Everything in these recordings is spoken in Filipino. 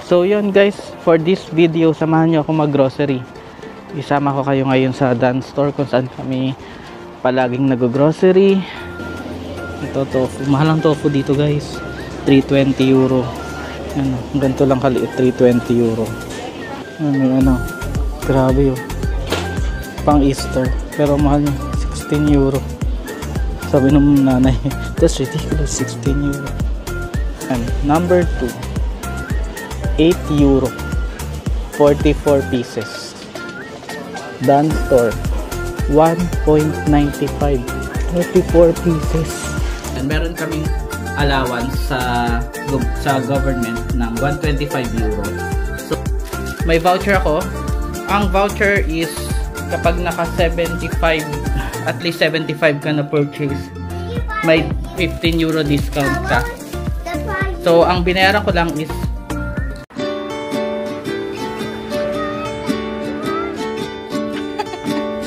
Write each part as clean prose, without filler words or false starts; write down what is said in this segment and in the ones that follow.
So yun guys, for this video, samahan nyo ako mag-grocery. Isama ko kayo ngayon sa Dan Store kung saan kami palaging nag-grocery. Ito tofu, mahal ang tofu dito guys, 320 euro. Ano, ganito lang kaliit, 320 euro. Ano, grabe yun, pang Easter, pero mahal niya, 16 euro. Sabi ng nanay, that's ridiculous, 16 euro. And number 2, 8 euro, 44 pieces. Dan Store, 1.95, 44 pieces. And meron kaming allowance sa government ng 125 euro. So may voucher ako. Ang voucher is kapag naka 75, at least 75 ka na purchase, may 15 euro discount ka. So ang binayaran ko lang is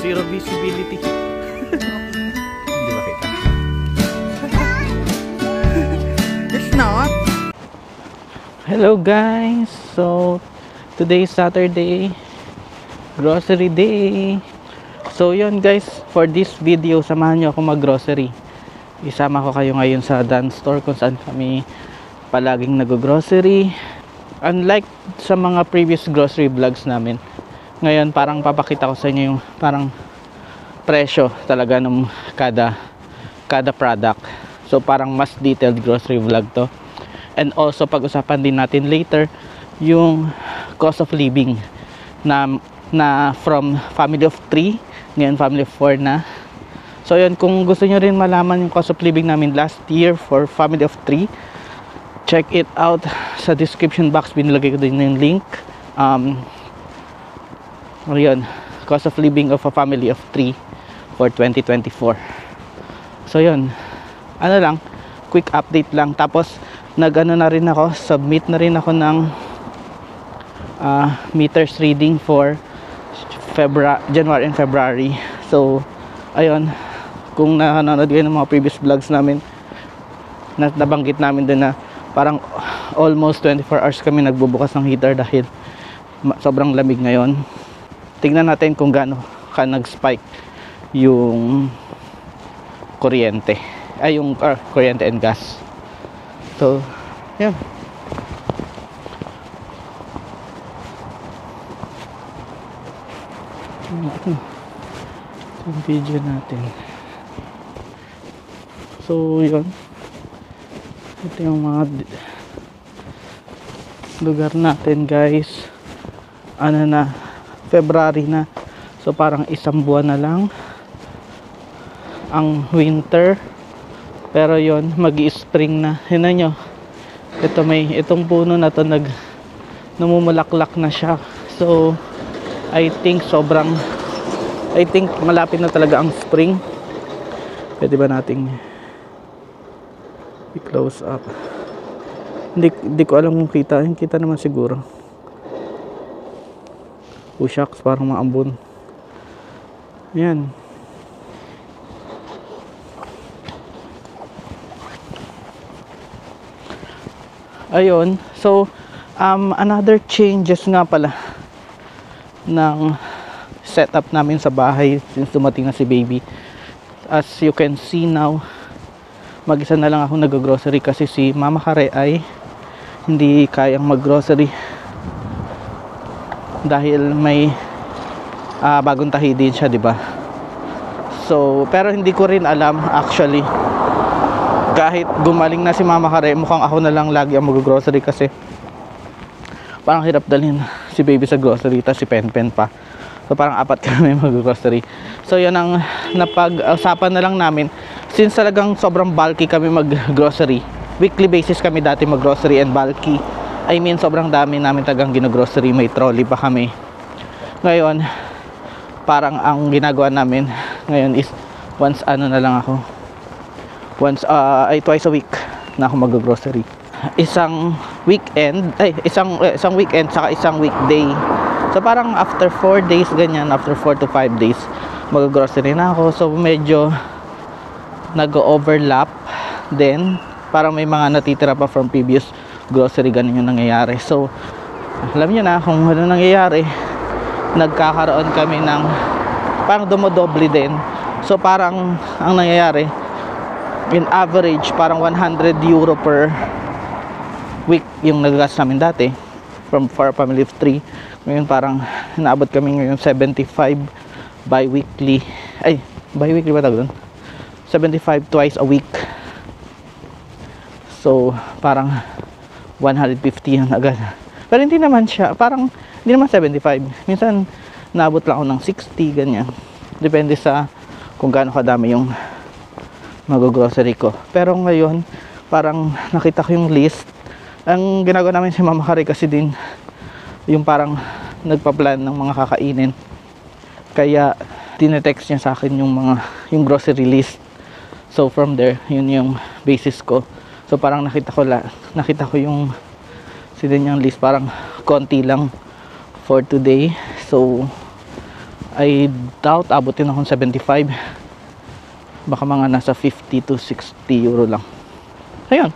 zero visibility. Hindi ba kita? It's not. Hello guys. So today is Saturday, grocery day. So yun guys, for this video, samahan nyo ako mag-grocery. Isama ko kayo ngayon sa Dan Store kung saan kami palaging nag-grocery. Unlike sa mga previous grocery vlogs namin, ngayon parang papakita ko sa inyo yung parang presyo talaga ng kada product. So parang mas detailed grocery vlog to. And also pag-usapan din natin later yung cost of living na from family of 3, ngayon family of 4 na. So yun, kung gusto nyo rin malaman yung cost of living namin last year for family of 3, check it out sa description box, binilagay ko din yung link. Yun, cost of living of a family of 3 for 2024. So yun, ano lang, quick update lang. Tapos nag-ano na rin ako, submit na rin ako ng meters reading for January and February. So ayun, kung nanonood kayo ng mga previous vlogs namin, nabanggit namin din na parang almost 24 hours kami nagbubukas ng heater dahil sobrang lamig ngayon. Tingnan natin kung gaano ka nag-spike yung kuryente, yung kuryente and gas. So yan. Yung video natin. So yun, ito yung mga lugar natin guys. Ano na, February na, so parang isang buwan na lang ang winter, pero yon magi-spring na. Hinan nyo, ito itong puno na to namumulaklak na siya. So I think malapit na talaga ang spring. Pwede ba nating i-close up? Hindi ko alam kung kita naman siguro. Oh shucks, parang maambon. Yan. Ayun. So another changes nga pala ng setup namin sa bahay since dumating na si baby. As you can see now, mag-isa na lang ako nag-grocery kasi si Mama Kare ay hindi kayang mag-grocery dahil may bagong tahi din siya, 'di ba? So, pero hindi ko rin alam actually. Kahit gumaling na si Mama Kare, mukhang ako na lang lagi ang mag-grocery kasi parang hirap dalhin si baby sa grocery, tapos si Pen pa. So parang apat kami mag-grocery. So yun ang napag-usapan na lang namin. Since talagang sobrang bulky kami mag-grocery, weekly basis kami dati mag-grocery and bulky, I mean sobrang dami namin tagang gino-grocery, may trolley pa kami. Ngayon, parang ang ginagawa namin ngayon is once twice a week na ako mag-grocery. Isang weekend saka isang weekday. So parang after 4 days ganyan, after 4 to 5 days mag-grocery na ako. So medyo nag-overlap din, parang may mga natitira pa from previous grocery, ganun yung nangyayari. So alam niyo na kung ano nangyayari. Nagkakaroon kami ng parang dumodoble din. So parang ang nangyayari, in average parang 100 euro per week yung nagagas namin dati for a family of 3. Ngayon parang naabot kami ngayon 75 bi-weekly. Ay, bi-weekly ba tawag doon? 75 twice a week. So parang 150 yung agad. Pero hindi naman siya, parang hindi naman 75. Minsan naabot lang ako ng 60, ganyan. Depende sa kung gaano kadami yung mag-grocery ko. Pero ngayon parang nakita ko yung list. Ang ginagawa namin si Mama Kari kasi din yung parang nagpa-plan ng mga kakainin. Kaya tinetext niya sa akin yung grocery list. So from there, yun yung basis ko. So parang nakita ko yung sinanyang list, parang konti lang for today. So I doubt abutin akong 75. Baka mga nasa 50 to 60 euro lang. Ayun.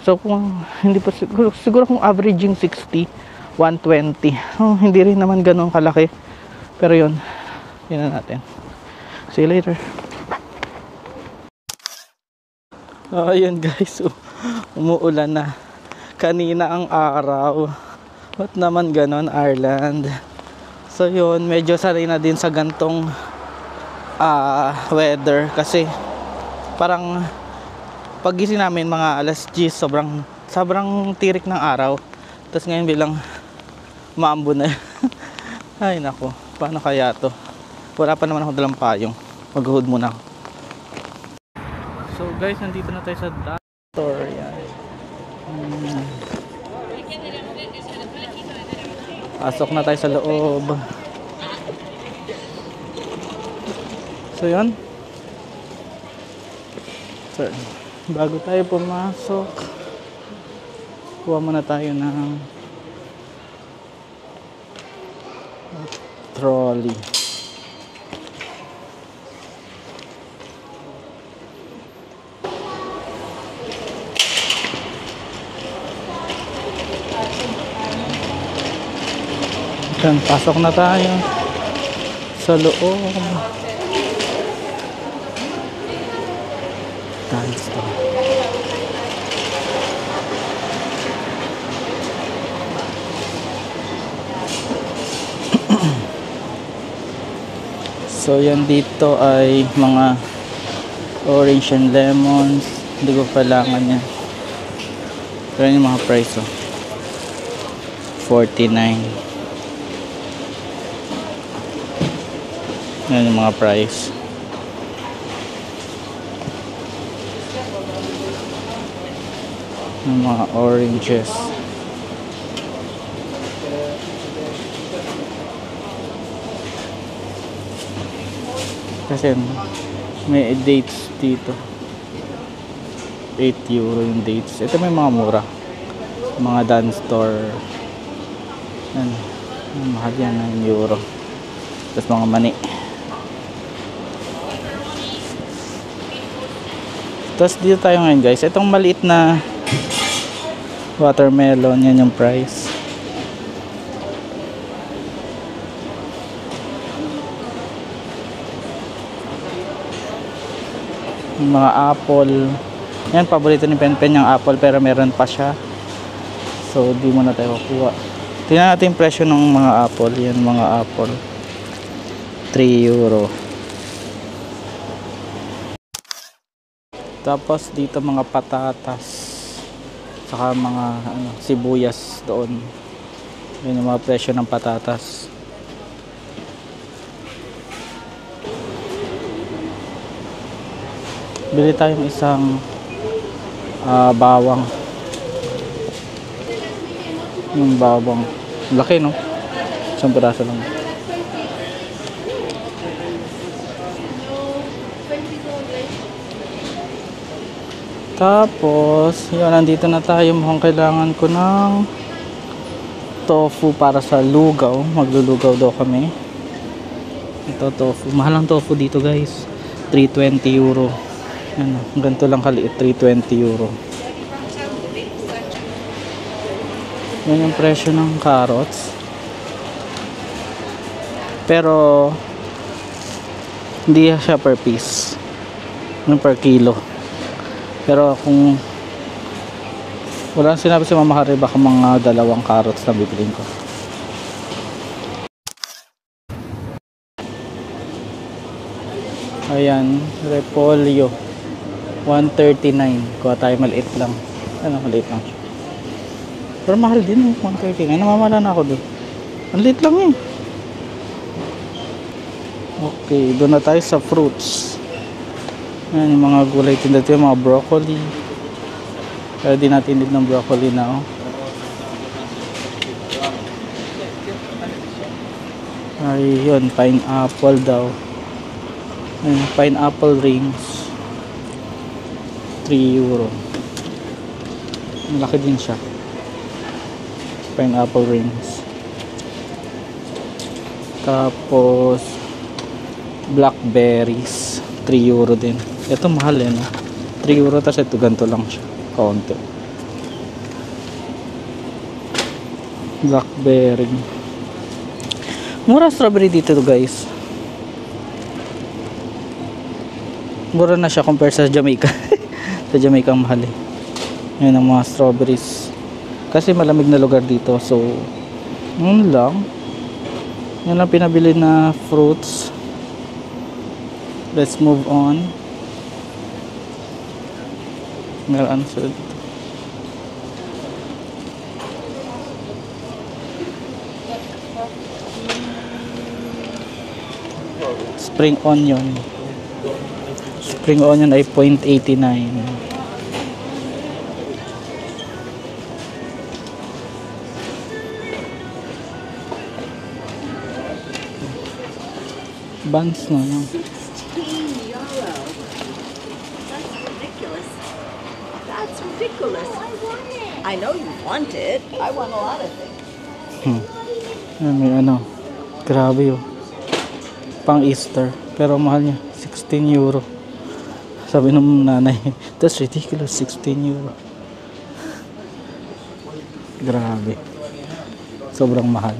So kung hindi pa siguro kung averaging 60, 120. Hindi rin naman ganoon kalaki. Pero yun na natin. See you later. Ayun guys. Umuulan na. Kanina ang araw. Ba't naman ganon, Ireland? So yun, medyo sanay na din sa gantong weather kasi parang pagising namin mga alas 10, sobrang tirik ng araw. Tapos ngayon bilang maambo na. Ay nako, paano kaya to? Wala pa naman ako dalang payong. Maghuhod muna ako. So guys, nandito na tayo sa doctor. Yan. Pasok na tayo sa loob. So yun. So, bago tayo pumasok, kuha muna tayo ng trolley. Yan, pasok na tayo sa loob. Dance to. So yan dito ay mga orange and lemons. Hindi ko kailangan yan. Pero yung mga price 49. Yan yung mga price. Yung mga oranges. Kasi may dates dito. 8 euro yung dates. Ito may mga mura. Mga Dan store. Yan. Mahal yan 9 euro. Tapos mga mani. Tapos dito tayo ngayon guys. Itong maliit na watermelon, yan yung price. Yung mga apple. Yan, paborito ni Penpen yung apple pero meron pa siya. So di mo na tayo kukuha. Tingnan natin yung presyo ng mga apple. Yan mga apple. 3 euro. Tapos dito mga patatas, saka mga sibuyas doon. Yun yung mga presyo ng patatas. Bili tayong isang bawang. Yung bawang laki, no? Isang piraso lang. Tapos, yun, nandito na tayo. Mukhang kailangan ko ng tofu para sa lugaw. Maglulugaw daw kami. Ito, tofu. Mahal ang tofu dito, guys. 320 euro. Yan, ganito lang kaliit. 320 euro. Yan yung presyo ng carrots. Pero hindi siya per piece, yung per kilo. Pero kung wala sinabi si Mama Hari, baka mga 2 carrots na bibilin ko. Ayan, repolyo 139. Kuha tayo, maliit lang. Ano, maliit lang siya. Pero mahal din, 139. Namamala na ako doon. Ang liit lang eh. Okay, doon na tayo sa fruits. Ayan, yung mga gulay tinda dito, yung mga broccoli. Pero di natin need ng broccoli na, oh. Ay, yun, pineapple daw. Ayan, pineapple rings. 3 euro. Malaki din siya. Pineapple rings. Tapos blackberries 3 euro din. Ito mahal eh, no? 3 euro, tapos ito ganito lang siya, kaunti. Blackberry. Mura strawberry dito guys. Mura na siya compare sa Jamaica. Sa Jamaica ang mahal eh. Yan ang mga strawberries. Kasi malamig na lugar dito, so yun lang. Yan ang pinabili na fruits. Let's move on. Meron sila dito. Spring onion. Spring onion ay 0.89. Buns na lang. That's ridiculous. I know you want it. I want a lot of things. May ano. Grabe yun. Pang Easter. Pero mahal niya. 16 euro. Sabi ng nanay, that's ridiculous. 16 euro. Grabe. Sobrang mahal.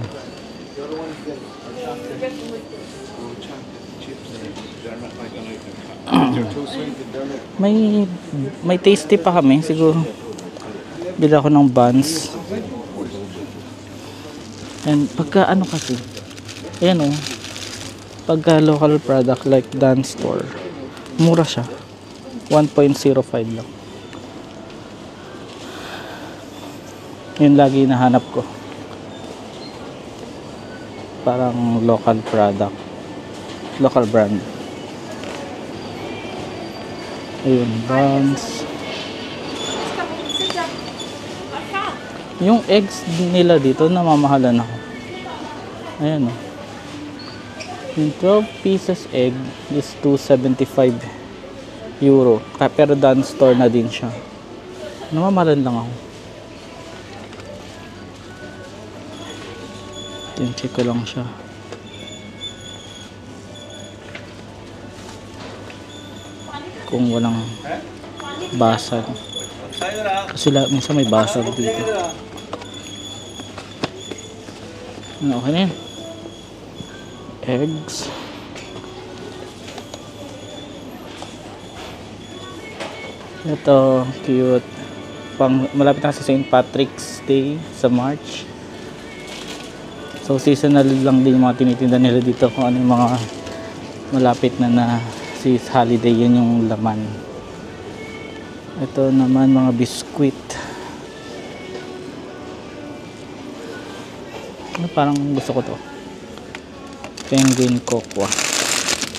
May tasty pa kami siguro. Bili ako ng buns. And pagka ano kasi, ayan o, pagka local product like Dan Store, mura siya. 1.05 lang. Yun lagi nahanap ko. Parang local product, local brand. Ayun, buns. Yung eggs nila dito, namamahalan ako. Ayan o. Yung 12 pieces egg is 275 euro. Pero Dan Store na din siya. Namamahalan lang ako. Yung check ko lang siya. Kung walang basag. Kasi minsan may basag dito. Ano, okay na yan. Eggs. Ito, cute. Malapit na sa St. Patrick's Day sa March. So seasonal lang din yung mga tinitinda nila dito, kung ano yung mga malapit na si holiday, yun yung laman. Ito naman mga biskuit. Ano, parang gusto ko to. Penguin cocoa.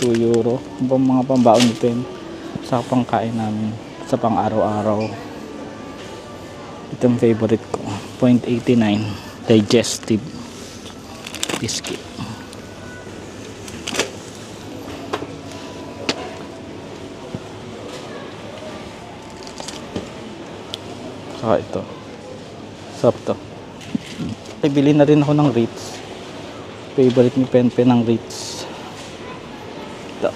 2 euro. Mga pambaon nito yun sa pangkain namin, sa pang araw-araw. Ito yung favorite ko. 0.89 digestive biscuit. Saka ito. Sarap to. Ay, bili na rin ako ng Ritz. Favorite ni Penpen ng Ritz. Ito.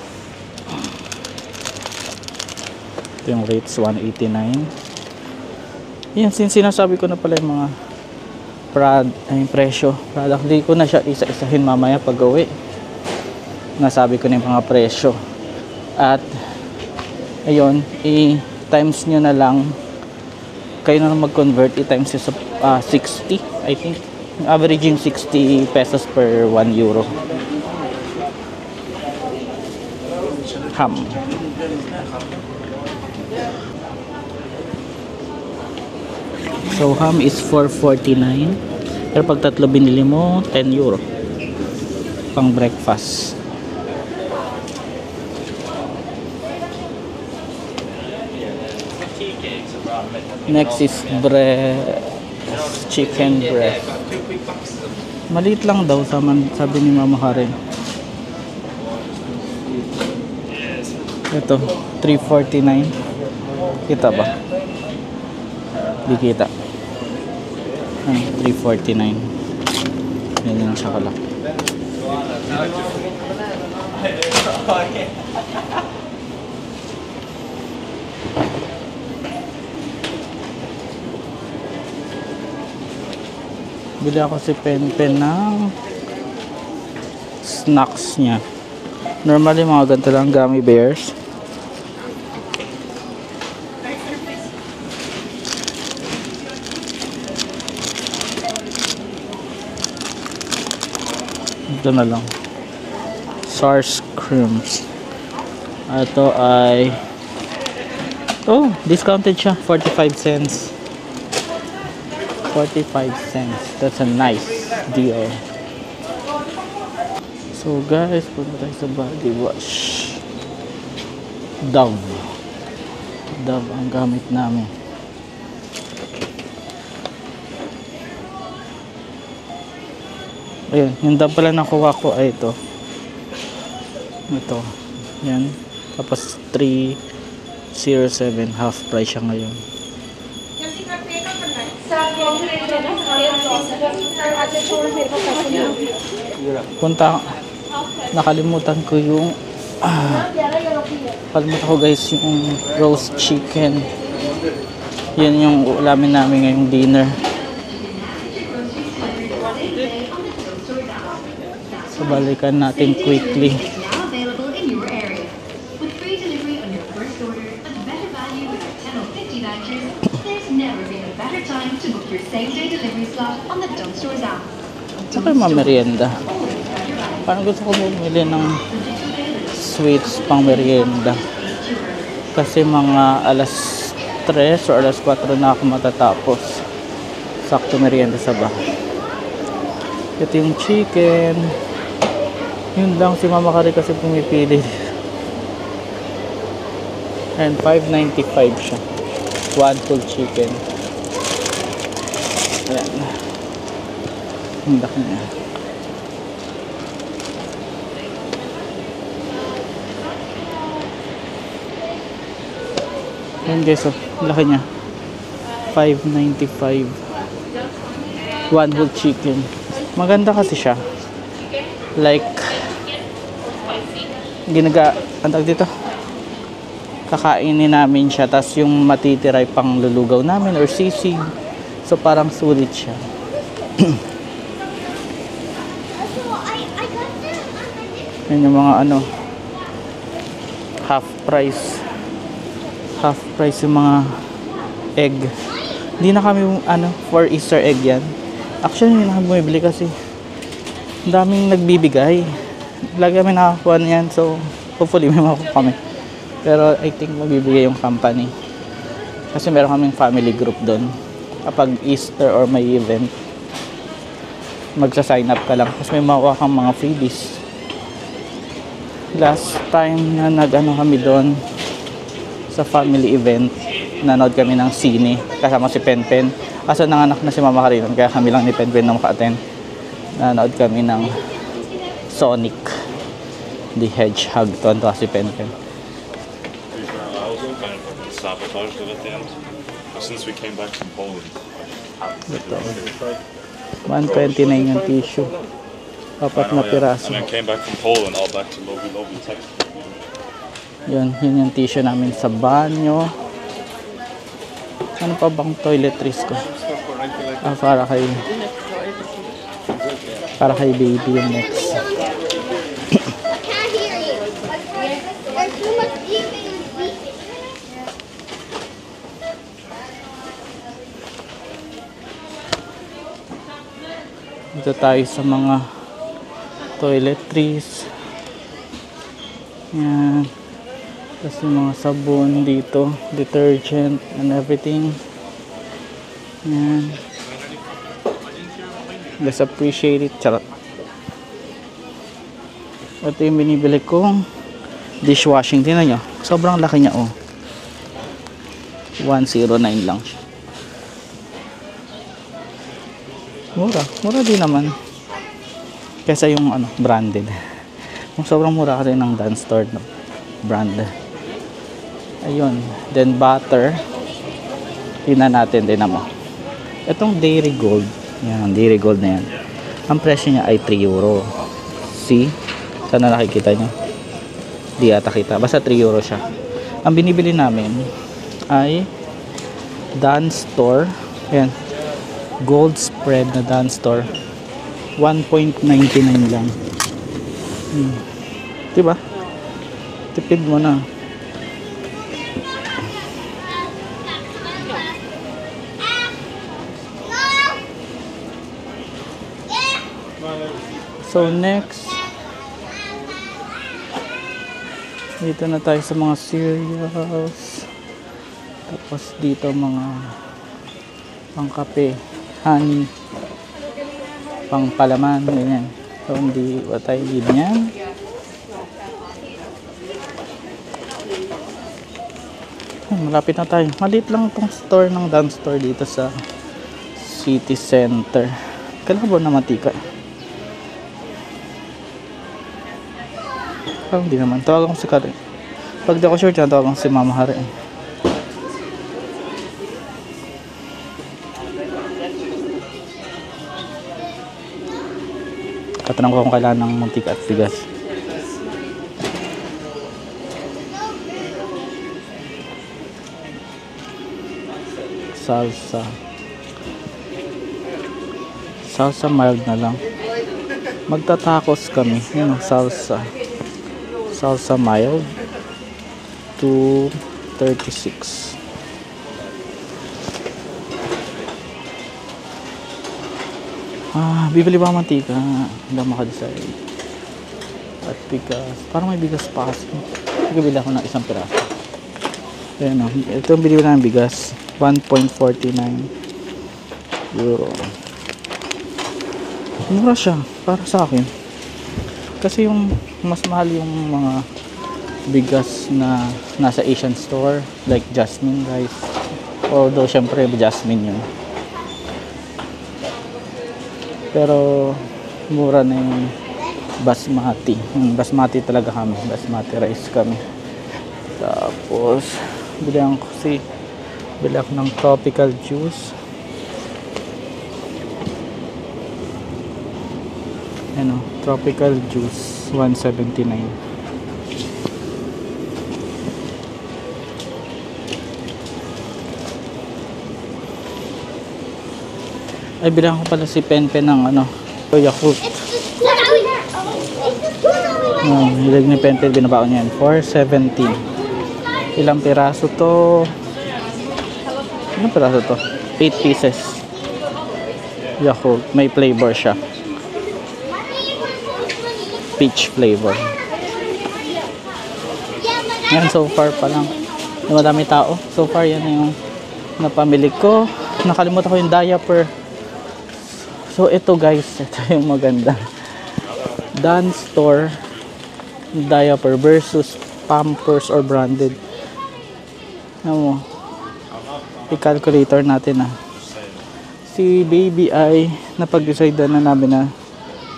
Ito yung Ritz 189. Yan, sinasabi ko na pala yung mga Ay, presyo. Product, di ko na siya isa-isahin mamaya pag uwi. Nasabi ko na yung mga presyo. At, ayun, i-times nyo na lang. Kayo na lang mag-convert, i-times nyo sa 60, I think. Averaging 60 pesos per 1 euro. Ham. So, ham is 4.49. Pero pag tatlo binili mo, 10 euro. Pang breakfast. Next is chicken breast. Maliit lang daw, sabi ni Mama Karen. Ito, 3.49. Kita ba? Di kita. 3.49. Yan yung siya kalaki. Bili ako si Pen ng snacks niya. Normally mga ganito lang, gummy bears. Ito na lang. SARS creams. Ito ay discounted siya, 45 cents. 45 cents. That's a nice deal. So guys, punta tayo sa body wash. Dove ang gamit namin. Ayun, yung Dove pala nakuha ko ay ito. Yan. Tapos 307, half price siya ngayon. Nakalimutan ko yung kalimutan ko guys yung roast chicken. Yan yung ulamin namin ngayong dinner. So balikan natin quickly. Tsaka yung mga merienda. Parang gusto ko bumili ng sweets pang merienda. Kasi mga alas 3 o alas 4 na ako matatapos. Sakto merienda sa bahay. Ito yung chicken. Yun lang si Mama Kari kasi pumipili. And 5.95 siya. One full chicken. Ayan. Ang laki niya. Ayan guys, laki niya. 5.95. One whole chicken. Maganda kasi siya. Like antag dito. Kakainin namin siya, tas yung matitiray pang lulugaw namin or sisig. So parang sulit siya. Yan yung mga half price yung mga egg. Hindi na kami for Easter egg yan. Actually hindi na kami bumibili kasi daming nagbibigay. Lagi kami nakakuha niyan, so hopefully may makuha kami. Pero I think magbibigay yung company. Kasi meron kaming family group doon. Kapag Easter or may event, magsa-sign up ka lang. Kasi may makuha kang mga freebies. Last time na kami doon sa family event, nanood kami ng sine kasama si Penpen. Kaso nanganak na si Mama Karinan, kaya kami lang ni Penpen na maka-attend. Nanood kami ng Sonic the Hedgehog. Tuwan-tuwa si Penpen. Sabotaged it at the end. Since we came back from Poland. Ito. 129 yung tissue. Apat na piraso. And then came back from Poland, all back to Lobi Tech. Yun yung tissue namin sa banyo. Ano pa bang toiletries ko? Para kayo. Para kay baby yung next. I can't hear you. There's too much beeping and beeping. Dito tayo sa mga toiletries. Yan. Tapos yung mga sabon dito, detergent and everything. Yan. Let's appreciate it. Charot. Ito yung binibili kong dishwashing. Tingnan nyo. Sobrang laki niya, oh. 109 lang siya. Mura. Mura din naman. Kesa yung ano, branded. Sobrang mura kasi ng Dunn Store, no? Brand. Ayun. Then butter. Tingnan natin din naman. Itong Dairy Gold. Yan, Dairy Gold na yan. Ang presyo niya ay 3 euro. See? Sana nakikita nyo. Di ata kita. Basta 3 euro siya. Ang binibili namin ay Dunn Store. Ayan. Gold spread na Dunn Store. 1.99 lang. Diba? Tipid mo na. So next, dito na tayo sa mga cereals. Tapos dito mga pangkape, honey, pangpalaman, ganyan. So hindi ba tayo need niyan? Malapit na tayo. Maliit lang itong store ng Dunn Store dito sa City Center. Kalabo na matika. Parang hindi naman. Tawagan ko si Karen. Pag di ako sure dyan, tawagan ko si Mama Hari. Katanong ko kung kailangan ng mantika at bigas. Salsa. Salsa mild na lang. Magtatakos kami. Yun, salsa. Salsa mild. 236. Bibili ba mantika? Hindi makadecide. At bigas. Parang may bigas pa kasi. Bibili ako ng isang piraso. Ayan o. Ito ang binibili ng bigas. 1.49 euro. Mura siya. Para sa akin. Kasi yung mas mahal yung mga bigas na nasa Asian store. Like Jasmine rice. Although syempre Jasmine yun. Pero mura na yung basmati. Yung basmati talaga kami. Basmati rice kami. Tapos bilang ko ng tropical juice. Ano, tropical juice 179. Ay, bilang ko pala si Penpen ng ano, Yakult. Hilag ni Penpen, binabaon yan. 4.17. Ilang piraso to? Ilang piraso to? 8 pieces. Yakult. May flavor siya. Peach flavor. Yan, so far pa lang. Madami tao. So far, yan na yung napamili ko. Nakalimutan ko yung diaper. So ito guys, ito yung maganda. Dunn Store diaper versus Pampers or branded. Ano mo? I-calculator natin Si baby ay napag-decide na namin na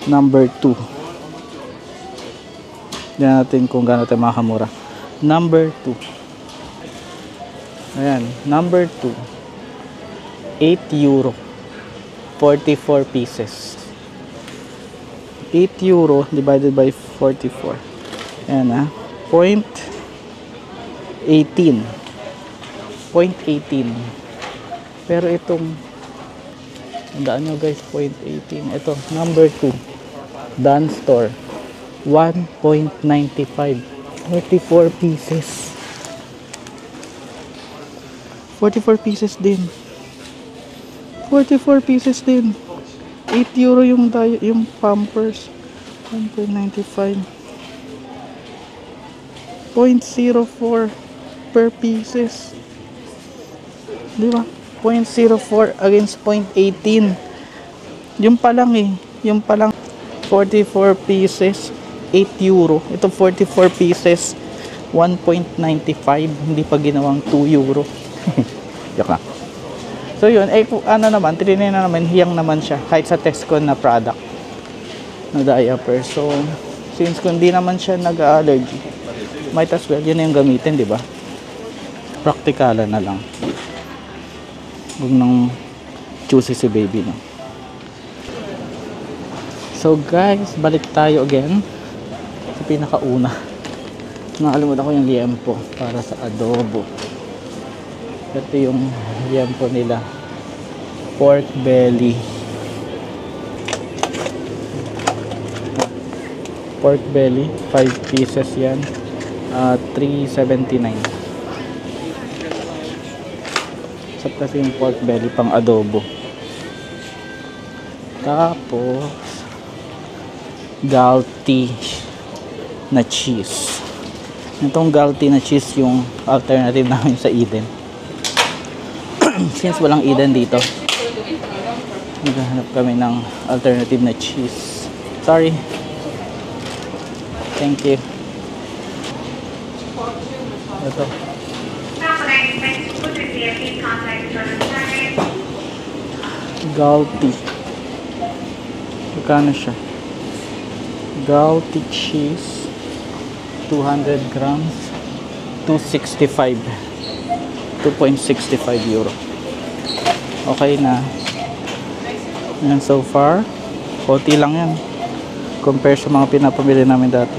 number 2. Diyan natin kung gaano tayo makakamura. Number 2. Ayan, number 2. 8 euro. 44 pieces. 8 euro divided by 44. Ayan 0.18. 0.18. Pero itong Tandaan nyo guys, 0.18. Ito, number 2. Dan Store. 1.95. 44 pieces. 44 pieces din. 44 pieces din. 8 euro yung Pampers. 1.95. 0.04 per pieces. Di ba? 0.04 against 0.18. Yung pa lang eh. Yung pa lang 44 pieces, 8 euro. Ito 44 pieces, 1.95. Hindi pa ginawang 2 euro. Joke lang. So yun, eh ano naman, trinay na naman, hiyang naman siya kahit sa Tesco na product na diaper. So since kung di naman siya nag-allergy, might as well yun na yung gamitin, di ba? Praktikalan na lang. Huwag nang choosy si baby, no? So guys, balik tayo again sa pinakauna. Nakalimutan ko yung liempo para sa adobo. Ito yung liempo nila, pork belly. Pork belly, 5 pieces yan, $3.79. Sarap kasi yung pork belly pang adobo. Tapos Galti na cheese. Itong Galti na cheese yung alternative namin sa Eden. Since walang Eden dito, naghahanap kami ng alternative na cheese. Sorry. Thank you. Ito. Galti. Magkano siya? Galti cheese, 200 grams, 2.65 euro. Okay na yan so far. Konti lang yan compare sa mga pinapamili namin dati.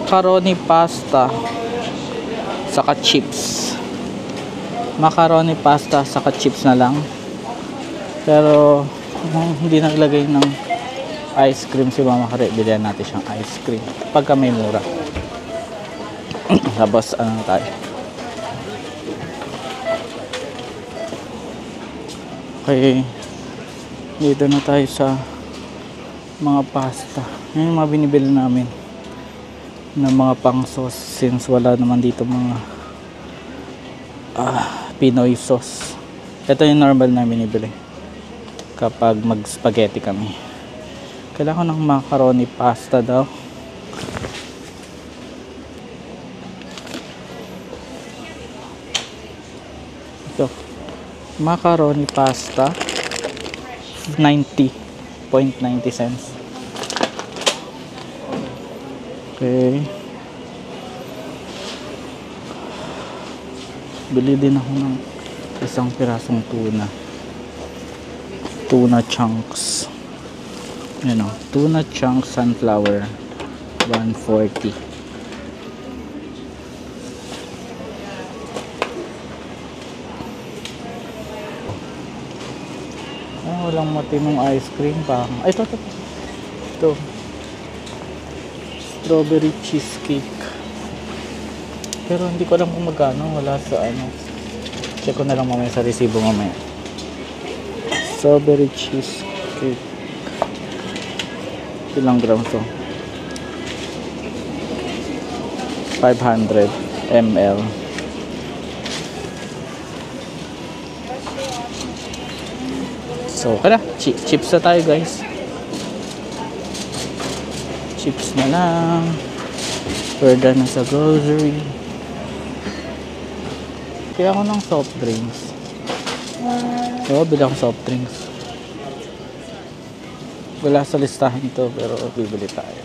Macaroni pasta saka chips. Macaroni pasta saka chips na lang, pero hindi naglagay ng ice cream si Mama Kare. Bilihan natin siyang ice cream pagka may mura. Tapos ano tayo, okay, dito na tayo sa mga pasta. Yan yung mga binibili namin na mga pang sauce, since wala naman dito mga Pinoy sauce. Ito yung normal na binibili kapag mag spaghetti kami. Kailangan ko ng macaroni pasta daw. Ito, macaroni pasta, 90.90 cents. Okay, bili din ako ng isang pirasong tuna chunks. Yan o, tuna chunks sunflower, 140. Walang matinong ice cream pa. Ay, ito strawberry cheesecake, pero hindi ko alam kung magkano. Wala sa ano, check ko na lang mamaya sa resibo mamaya. Strawberry cheesecake, ilang grams to? 500 ml. So kada chips na tayo guys, chips na lang. Pwede na sa grocery. Kaya ako ng soft drinks. So bili akong soft drinks. Wala sa listahan ito, pero bibili tayo.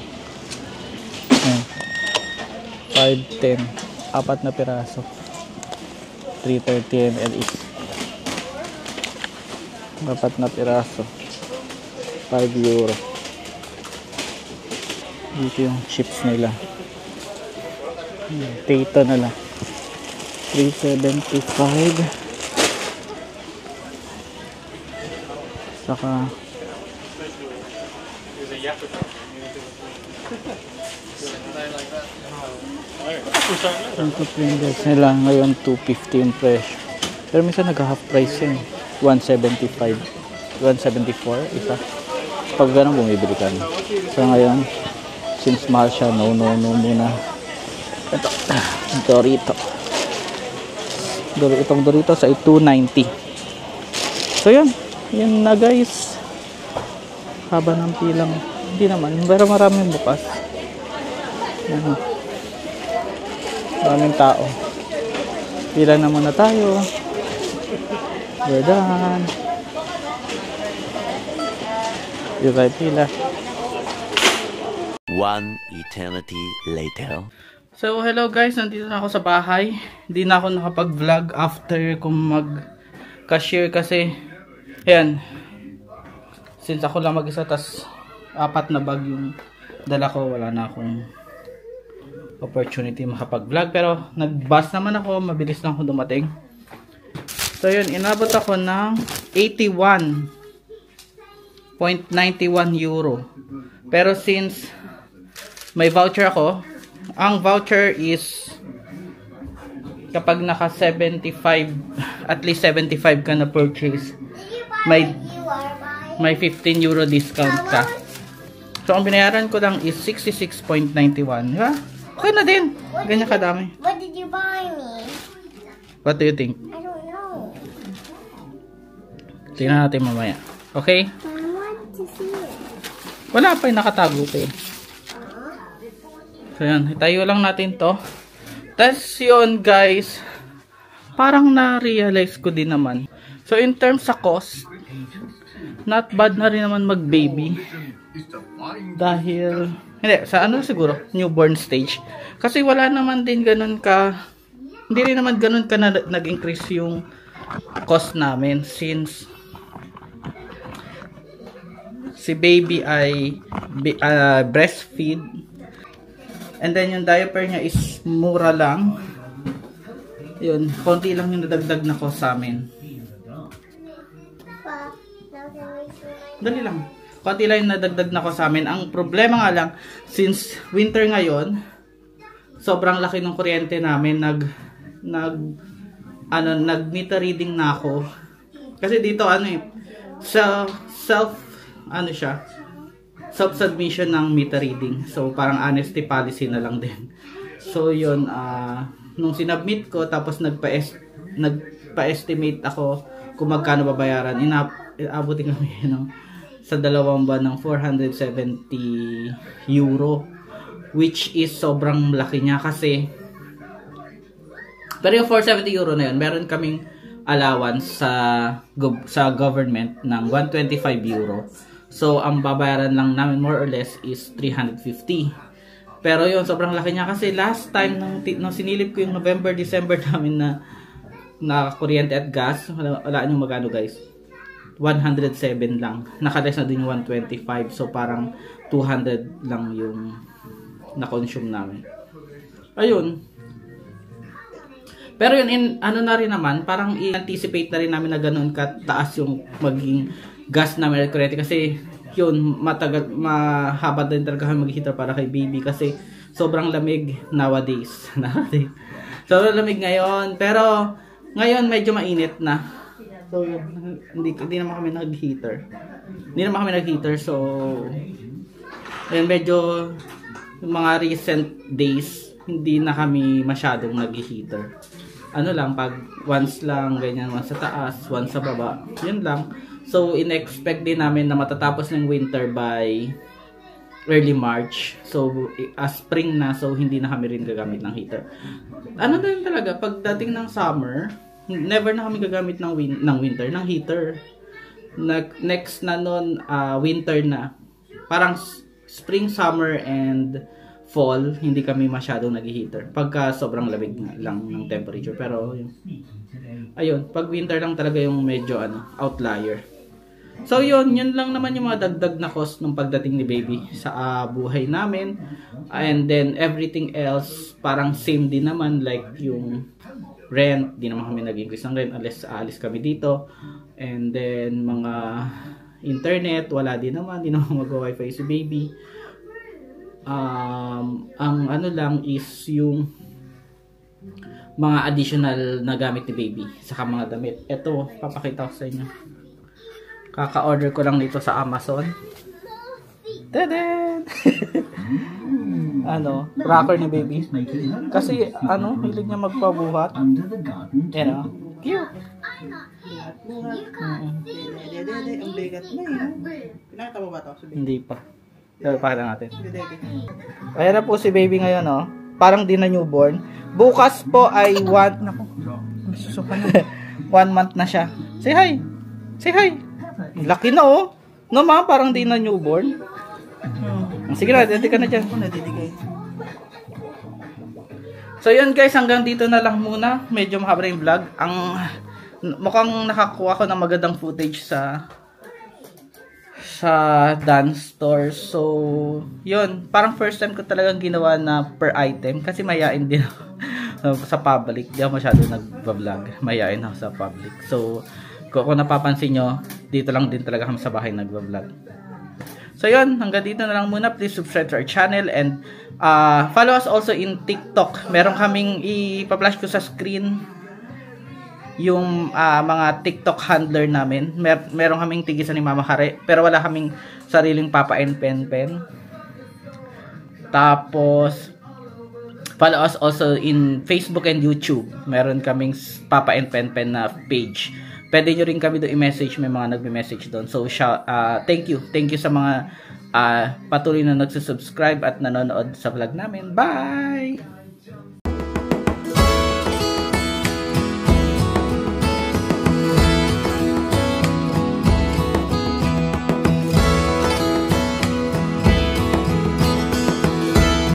5.10, 4 na piraso, 330 ml each. 4 na piraso, 5 euro. Dito yung chips nila. Tito na lang, 375. Saka Pringles nila ngayon 250 yung presyo. Pero minsan nag-half price yun. 175, 174 isa. Pag ganun bumibili ka. So ngayon, since mahal siya, no muna. Ito, Doritos ay 290. So yun na guys. Haba ng pilang. Hindi naman, pero maraming bukas. Yan. Maraming tao. Pila na muna tayo. We're done. Yung tayo pila. One eternity later. So hello guys, nandito na ako sa bahay. Hindi na ako nakapag-vlog after kung mag-cashier kasi ayan, since ako lang mag-isa tas 4 na bag yung dala ko, wala na akong opportunity makapag-vlog. Pero nag-bus naman ako, mabilis lang ako dumating. So yun, inabot ako ng 81.91 euro. Pero since may voucher ako, ang voucher is kapag naka 75, at least 75 ka na purchase, may 15 euro discount ka. So ang binayaran ko lang is 66.91. Diba? Okay na din. Ganyan kadami. What did you buy me? What do you think? I don't know. Tingnan natin mamaya. Okay? I want to see it. Wala pa yung nakatago pa eh. So yan, itayo lang natin to. Tapos yun guys, parang na-realize ko din naman. So in terms sa cost, not bad na rin naman mag-baby. Dahil, hindi, sa ano siguro, newborn stage. Kasi wala naman din ganun ka, hindi rin naman ganun ka na nag-increase yung cost namin. Since si baby ay breastfeed. And then yung diaper niya is mura lang. Yun, konti lang yung nadagdag na cost sa amin. Dali lang. Konti lang yung nadagdag na cost sa amin. Ang problema nga lang, since winter ngayon, sobrang laki ng kuryente namin. Nag-meter reading na ako. Kasi dito self-submission ng meter reading. So, parang honesty policy na lang din. So, yun, nung sinubmit ko, tapos nagpa-estimate ako kung magkano babayaran. Inabutin kami, sa 2 buwan ng 470 euro. Which is sobrang laki niya kasi, pero yung 470 euro na yun, meron kaming allowance sa government ng 125 euro. So, ang babayaran lang namin more or less is 350. Pero yun, sobrang laki niya kasi last time nung sinilip ko yung November, December namin na kuryente at gas, wala nyo magano guys. 107 lang. Nakales na din yung 125. So, parang 200 lang yung na-consume namin. Ayun. Pero yun, na rin naman, parang i-anticipate na rin namin na ganun kataas yung maging gas namin at kuryente. Kasi, yun, mahaba din talaga kami mag-heater para kay baby. Kasi, sobrang lamig nowadays. Sobrang lamig ngayon. Pero, ngayon medyo mainit na. So, hindi naman kami nag-heater. So, ayun, medyo mga recent days, hindi na kami masyadong nag-heater. Ano lang, pag once lang, ganyan, once sa taas, once sa baba, yun lang. So, in-expect din namin na matatapos ng winter by early March. So, spring na, so hindi na kami rin gagamit ng heater. Ano na yun talaga, pagdating ng summer, never na kami gagamit ng winter, ng heater. Next na nun, winter na. Parang spring, summer, and fall, hindi kami masyadong nag-heater. Pagka sobrang lamig lang ng temperature. Pero, ayun, pag winter lang talaga yung medyo outlier. So, yun lang naman yung mga dagdag na cost ng pagdating ni baby sa buhay namin. And then, everything else, parang same din naman, like yung rent, di naman kami nag-increase ng rent unless aalis kami dito. And then, mga internet, wala din naman, di naman mag-wifi si baby. Ang ano lang is yung mga additional na gamit ni baby, saka mga damit. Ito, papakita ko sa inyo. Kaka-order ko lang nito sa Amazon. Tadaan! Ano, rocker ni baby. Kasi, ano, hilig niya magpabuhat. Yan o. Cute. Ang bigat na yun. Pinakita mo ba ito? Hindi pa. Pero pakita natin. Ayan na po si baby ngayon, oh. Parang di na newborn. Bukas po ay 1 month na siya. Say hi. Say hi. Laki na, oh. No, ma, parang di na newborn. Sige na, dito ka na dyan. So yun guys, hanggang dito na lang muna. Medyo mahaba yung vlog. Mukhang nakakuha ko ng magandang footage sa dance store. So yun, parang first time ko talagang ginawa na per item. Kasi mayain din ako sa public. Di ako masyado nag-vlog. Mayain ako sa public. So kung napapansin nyo, dito lang din talaga kami sa bahay nag-vlog. So yun, hanggang dito na lang muna. Please subscribe to our channel and follow us also in TikTok. Meron kaming ipa-flash ko sa screen yung mga TikTok handler namin. Meron kaming tigisan ni Mama Kare, pero wala kaming sariling Papa and Pen. Tapos follow us also in Facebook and YouTube. Meron kaming Papa and Pen na page. Pwede nyo rin kami doon i-message, may mga nagme-message doon. So, thank you. Thank you sa mga patuloy na nagsusubscribe at nanonood sa vlog namin. Bye!